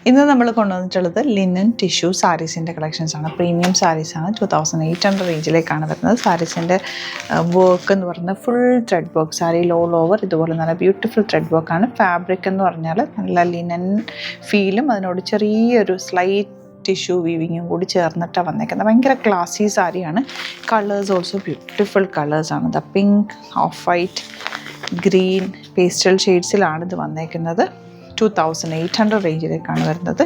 ഇന്ന് നമ്മൾ കൊണ്ടുവന്നിട്ടുള്ളത് ലിനൻ ടിഷ്യൂ സാരീസിൻ്റെ കളക്ഷൻസാണ്. പ്രീമിയം സാരീസാണ്. 2800 റേഞ്ചിലേക്കാണ് വരുന്നത്. സാരീസിൻ്റെ വർക്ക് എന്ന് പറയുന്നത് ഫുൾ ത്രെഡ് വർക്ക്, സാരിയിൽ ഓൾ ഓവർ ഇതുപോലെ നല്ല ബ്യൂട്ടിഫുൾ ത്രെഡ് വർക്കാണ്. ഫാബ്രിക് എന്ന് പറഞ്ഞാൽ നല്ല ലിനൻ ഫീലും അതിനോട് ചെറിയൊരു സ്ലൈറ്റ് ടിഷ്യൂ വീവിങ്ങും കൂടി ചേർന്നിട്ടാണ് വന്നേക്കുന്നത്. ഭയങ്കര ക്ലാസി സാരിയാണ്. കളേഴ്സ് ഓൾസോ ബ്യൂട്ടിഫുൾ കളേഴ്സാണ്. The pink, off white, green, pastel ഷെയ്ഡ്സിലാണ് ഇത് വന്നേക്കുന്നത്. 2800 റേഞ്ചിലേക്കാണ് വരുന്നത്.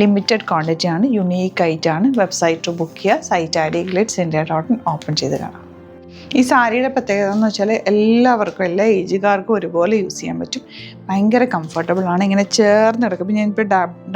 ലിമിറ്റഡ് ക്വാണ്ടിറ്റി ആണ്, യുണീക്ക് ആയിട്ടാണ്. വെബ്സൈറ്റ് ബുക്ക് ചെയ്യുക. സൈറ്റ് @glitzindia.in ഓപ്പൺ ചെയ്ത് കാണാം. ഈ സാരിയുടെ പ്രത്യേകത എന്ന് വെച്ചാൽ എല്ലാവർക്കും, എല്ലാ ഏജുകാർക്കും ഒരുപോലെ യൂസ് ചെയ്യാൻ പറ്റും. ഭയങ്കര കംഫർട്ടബിളാണ്. ഇങ്ങനെ ചേർന്ന് കിടക്കും. ഇപ്പം ഞാനിപ്പോൾ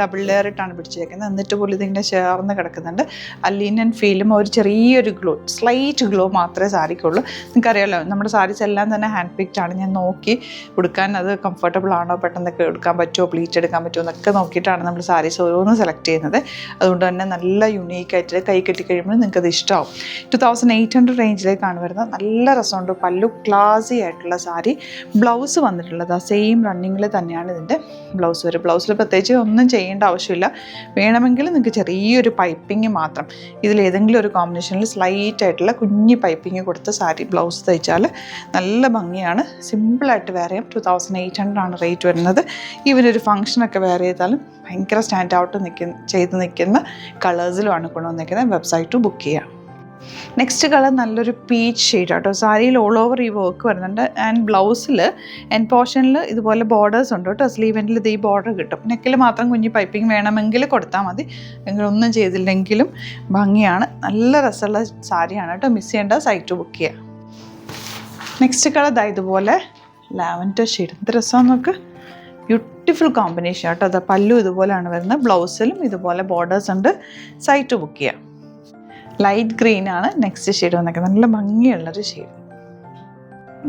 ഡബിൾ ലെയർ ഇട്ടാണ് പിടിച്ചേക്കുന്നത്. എന്നിട്ട് പോലും ഇതിങ്ങനെ ചേർന്ന് കിടക്കുന്നുണ്ട്. അലീനൻ ഫീലും ഒരു ചെറിയൊരു ഗ്ലോ, സ്ലൈറ്റ് ഗ്ലോ മാത്രമേ സാരിക്കുള്ളൂ. നിങ്ങൾക്കറിയാമല്ലോ, നമ്മുടെ സാരീസ് എല്ലാം തന്നെ ഹാൻഡ് പിക്ഡ് ആണ്. ഞാൻ നോക്കി ഉടുക്കാൻ അത് കംഫർട്ടബിൾ ആണോ, പെട്ടെന്നൊക്കെ എടുക്കാൻ പറ്റുമോ, പ്ലീറ്റ് എടുക്കാൻ പറ്റുമോ എന്നൊക്കെ നോക്കിയിട്ടാണ് നമ്മൾ സാരീസ് ഓരോന്ന് സെലക്ട് ചെയ്യുന്നത്. അതുകൊണ്ട് തന്നെ നല്ല യുണീക്കായിട്ട് കൈ കെട്ടി കഴിയുമ്പോൾ നിങ്ങൾക്കത് ഇഷ്ടമാവും. 2800 റേഞ്ചിലേക്കാണ് വരുന്നത്. നല്ല രസമുണ്ട്. പല്ലു ക്ലാസി ആയിട്ടുള്ള സാരി. ബ്ലൗസ് വന്നിട്ടുള്ളത് ആ സെയിം റണ്ണിങ്ങിൽ തന്നെയാണ് ഇതിൻ്റെ ബ്ലൗസ് വരും. ബ്ലൗസിൽ പ്രത്യേകിച്ച് ഒന്നും ചെയ്യേണ്ട ആവശ്യമില്ല. വേണമെങ്കിൽ നിങ്ങൾക്ക് ചെറിയൊരു പൈപ്പിങ് മാത്രം, ഇതിലേതെങ്കിലും ഒരു കോമ്പിനേഷനിൽ സ്ലൈറ്റ് ആയിട്ടുള്ള കുഞ്ഞ് പൈപ്പിങ് കൊടുത്ത് സാരി ബ്ലൗസ് തയ്ച്ചാൽ നല്ല ഭംഗിയാണ്. സിമ്പിളായിട്ട് വെയർ ചെയ്യാം. 2800 ആണ് റേറ്റ് വരുന്നത്. ഈവനൊരു ഫംഗ്ഷനൊക്കെ വെയർ ചെയ്താലും ഭയങ്കര സ്റ്റാൻഡ് ഔട്ട് നിൽക്കുന്ന കളേഴ്സിലുമാണ് കൊണ്ടുവന്നിരിക്കുന്നത്. വെബ്സൈറ്റ് ബുക്ക് ചെയ്യാം. നെക്സ്റ്റ് കളർ നല്ലൊരു പീച്ച് ഷെയ്ഡ് കേട്ടോ. സാരിയിൽ ഓൾ ഓവർ ഈ വർക്ക് വരുന്നുണ്ട്. ആൻഡ് ബ്ലൗസിൽ എൻ പോർഷനിൽ ഇതുപോലെ ബോർഡേഴ്സ് ഉണ്ട് കേട്ടോ. സ്ലീവ് എൻഡിൽ ഇത് ഈ ബോർഡർ കിട്ടും. നെക്കിൽ മാത്രം കുഞ്ഞ് പൈപ്പിംഗ് വേണമെങ്കിൽ കൊടുത്താൽ മതി. എങ്കിലൊന്നും ചെയ്തില്ലെങ്കിലും ഭംഗിയാണ്. നല്ല രസമുള്ള സാരിയാണ് കേട്ടോ. മിസ് ചെയ്യേണ്ട, സൈറ്റ് ബുക്ക് ചെയ്യുക. നെക്സ്റ്റ് കളർ ഇതുപോലെ ലാവൻഡർ ഷെയ്ഡ്. എന്ത് രസമാണ് നോക്ക്. ബ്യൂട്ടിഫുൾ കോമ്പിനേഷൻ കേട്ടോ. അത് പല്ലു ഇതുപോലെയാണ് വരുന്നത്. ബ്ലൗസിലും ഇതുപോലെ ബോർഡേഴ്സ് ഉണ്ട്. സൈറ്റ് ബുക്ക് ചെയ്യാം. ലൈറ്റ് ഗ്രീൻ ആണ് നെക്സ്റ്റ് ഷെയ്ഡ് വന്നേക്കുന്നത്. നല്ല ഭംഗിയുള്ളൊരു ഷെയ്ഡ്.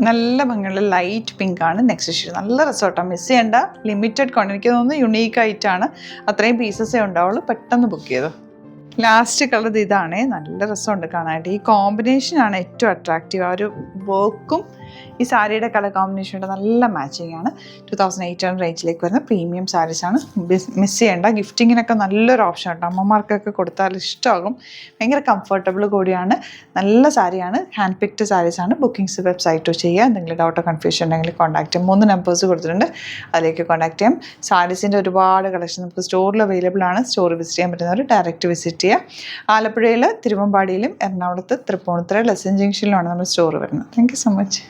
നല്ല ഭംഗിയുള്ള ലൈറ്റ് പിങ്ക് ആണ് നെക്സ്റ്റ് ഷെയ്ഡ്. നല്ല രസമാട്ടോ. മിസ് ചെയ്യേണ്ട. Limited quantity. എനിക്ക് തോന്നുന്നു യുണീക്ക് ആയിട്ടാണ്. അത്രയും പീസസേ ഉണ്ടാവുള്ളൂ. പെട്ടെന്ന് ബുക്ക് ചെയ്തു. ലാസ്റ്റ് കളർ ഇതാണ്. നല്ല രസമുണ്ട് കാണാനായിട്ട്. ഈ കോമ്പിനേഷനാണ് ഏറ്റവും അട്രാക്റ്റീവ്. ആ ഒരു വർക്കും ഈ സാരിയുടെ കളർ കോമ്പിനേഷനുണ്ട്. നല്ല മാച്ചിങ് ആണ്. 2800 റേഞ്ചിലേക്ക് വരുന്ന പ്രീമിയം സാരീസാണ്. മിസ് ചെയ്യേണ്ട. ഗിഫ്റ്റിങ്ങിനൊക്കെ നല്ലൊരു ഓപ്ഷൻ കേട്ടോ. അമ്മമാർക്കൊക്കെ കൊടുത്താൽ ഇഷ്ടമാകും. ഭയങ്കര കംഫർട്ടബിൾ കൂടിയാണ്. നല്ല സാരിയാണ്. ഹാൻഡ് പിക്ഡ് സാരീസാണ്. ബുക്കിംഗ്സ് വെബ്സൈറ്റ് ചെയ്യുക. എന്തെങ്കിലും ഡൗട്ടോ കൺഫ്യൂഷൻ ഉണ്ടെങ്കിൽ കോൺടാക്ട് ചെയ്യാം. 3 നമ്പേഴ്സ് കൊടുത്തിട്ടുണ്ട്. അതിലേക്ക് കോൺടാക്ട് ചെയ്യാം. സാരീസിൻ്റെ ഒരുപാട് കളക്ഷൻ നമുക്ക് സ്റ്റോറിൽ അവൈലബിൾ ആണ്. സ്റ്റോർ വിസിറ്റ് ചെയ്യാൻ പറ്റുന്നവർ ഡയറക്റ്റ് വിസിറ്റ് ചെയ്യുക. ആലപ്പുഴയിൽ, തിരുവമ്പാടിയിലും, എറണാകുളത്ത്, തൃപ്പൂണിത്തുറ, ലെസൺ ജംഗ്ഷനിലുമാണ് നമ്മൾ സ്റ്റോർ വരുന്നത്. Thank you so much.